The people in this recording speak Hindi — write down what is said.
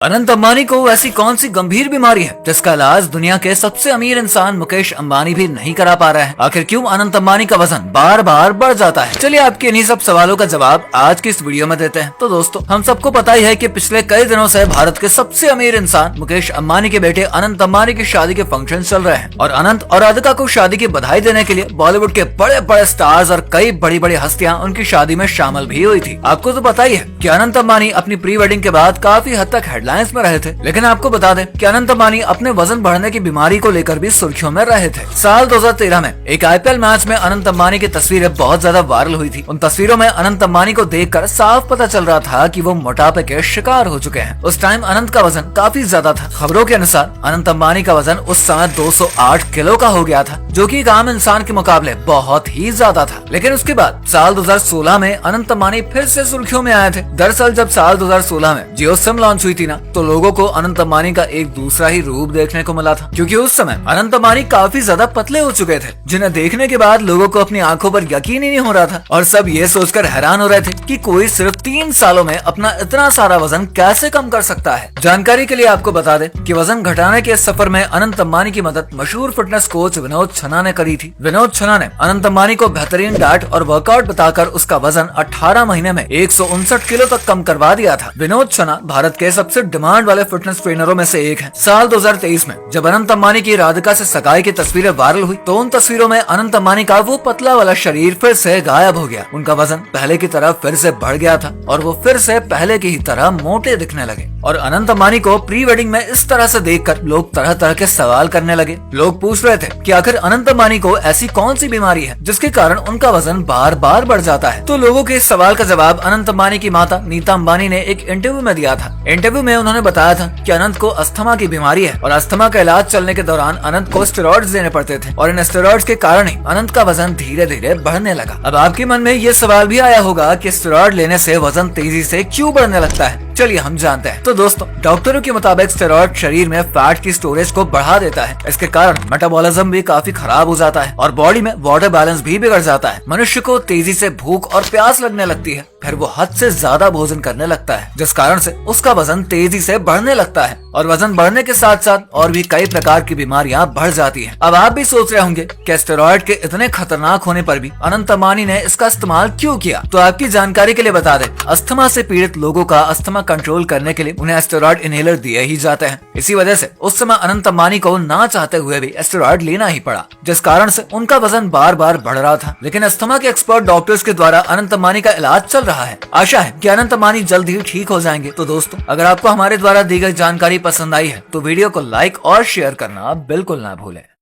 अनंत अंबानी को ऐसी कौन सी गंभीर बीमारी है जिसका इलाज दुनिया के सबसे अमीर इंसान मुकेश अंबानी भी नहीं करा पा रहा है। आखिर क्यों अनंत अंबानी का वजन बार बार बढ़ जाता है? चलिए आपके इन्हीं सब सवालों का जवाब आज की इस वीडियो में देते हैं। तो दोस्तों, हम सबको पता ही है कि पिछले कई दिनों से भारत के सबसे अमीर इंसान मुकेश अंबानी के बेटे अनंत अंबानी की शादी के फंक्शन चल रहे हैं और अनंत और राधिका को शादी की बधाई देने के लिए बॉलीवुड के बड़े बड़े स्टार्स और कई बड़ी बड़ी हस्तियां उनकी शादी में शामिल भी हुई थी। आपको तो पता ही है कि अनंत अंबानी अपनी प्री वेडिंग के बाद काफी हद तक हेडलाइंस में रहे थे, लेकिन आपको बता दें कि अनंत अंबानी अपने वजन बढ़ने की बीमारी को लेकर भी सुर्खियों में रहे थे। साल 2013 में एक आईपीएल मैच में अनंत अंबानी की तस्वीरें बहुत ज्यादा वायरल हुई थी। उन तस्वीरों में अनंत अंबानी को देखकर साफ पता चल रहा था कि वो मोटापे के शिकार हो चुके हैं। उस टाइम अनंत का वजन काफी ज्यादा था। खबरों के अनुसार अनंत अंबानी का वजन उस समय 208 किलो का हो गया था, जो कि एक आम इंसान के मुकाबले बहुत ही ज्यादा था। लेकिन उसके बाद साल 2016 में अनंत अंबानी फिर से सुर्खियों में आए थे। दरअसल जब साल 2016 में जियो सिम लॉन्च हुई थी ना, तो लोगों को अनंत अंबानी का एक दूसरा ही रूप देखने को मिला था, क्योंकि उस समय अनंत अंबानी काफी ज्यादा पतले हो चुके थे, जिन्हें देखने के बाद लोगों को अपनी आंखों पर यकीन ही नहीं हो रहा था और सब ये सोचकर हैरान हो रहे थे कि कोई सिर्फ 3 सालों में अपना इतना सारा वजन कैसे कम कर सकता है। जानकारी के लिए आपको बता दें कि वजन घटाने के इस सफर में अनंत अंबानी की मदद मशहूर फिटनेस कोच विनोद छन्ना ने करी थी। विनोद छन्ना ने अनंत अंबानी को बेहतरीन डाइट और वर्कआउट बताकर उसका वजन 18 महीने में 159 किलो तक कम करवा दिया था। विनोद छन्ना भारत के सबसे डिमांड वाले फिटनेस ट्रेनरों में से एक है। साल 2023 में जब अनंत अंबानी की राधिका से सगाई की तस्वीरें वायरल हुई, तो उन तस्वीरों में अनंत अंबानी का वो पतला वाला शरीर फिर से गायब हो गया। उनका वजन पहले की तरह फिर से बढ़ गया था और वो फिर से पहले की ही तरह मोटे दिखने लगे। और अनंत अंबानी को प्री वेडिंग में इस तरह से देखकर लोग तरह तरह के सवाल करने लगे। लोग पूछ रहे थे कि आखिर अनंत अंबानी को ऐसी कौन सी बीमारी है जिसके कारण उनका वजन बार बार बढ़ जाता है। तो लोगों के इस सवाल का जवाब अनंत अंबानी की माता नीता अंबानी ने एक इंटरव्यू में दिया था। इंटरव्यू में उन्होंने बताया था कि अनंत को अस्थमा की बीमारी है और अस्थमा का इलाज चलने के दौरान अनंत को स्टेरॉइड्स देने पड़ते थे और इन स्टेरॉइड्स के कारण ही अनंत का वजन धीरे धीरे बढ़ने लगा। अब आपके मन में ये सवाल भी आया होगा कि स्टेरॉइड लेने से वजन तेजी से क्यों बढ़ने लगता है। चलिए हम जानते हैं। तो दोस्तों, डॉक्टरों के मुताबिक स्टेरॉइड शरीर में फैट की स्टोरेज को बढ़ा देता है। इसके कारण मेटाबॉलिज्म भी काफी खराब हो जाता है और बॉडी में वाटर बैलेंस भी बिगड़ जाता है। मनुष्य को तेजी से भूख और प्यास लगने लगती है, फिर वो हद से ज्यादा भोजन करने लगता है, जिस कारण से उसका वजन तेजी से बढ़ने लगता है और वजन बढ़ने के साथ साथ और भी कई प्रकार की बीमारियां बढ़ जाती हैं। अब आप भी सोच रहे होंगे कि स्टेरॉइड के इतने खतरनाक होने पर भी अनंत अंबानी ने इसका इस्तेमाल क्यों किया। तो आपकी जानकारी के लिए बता दें, अस्थमा से पीड़ित लोगों का अस्थमा कंट्रोल करने के लिए उन्हें स्टेरॉइड इनहेलर दिए ही जाते हैं। इसी वजह से उस समय अनंत अंबानी को ना चाहते हुए भी स्टेरॉइड लेना ही पड़ा, जिस कारण से उनका वजन बार बार बढ़ रहा था। लेकिन अस्थमा के एक्सपर्ट डॉक्टर्स के द्वारा अनंत अंबानी का इलाज चल रहा है। आशा है कि अनंत अंबानी जल्द ही ठीक हो जाएंगे। तो दोस्तों, अगर आपको हमारे द्वारा दी गई जानकारी पसंद आई है तो वीडियो को लाइक और शेयर करना बिल्कुल ना भूलें।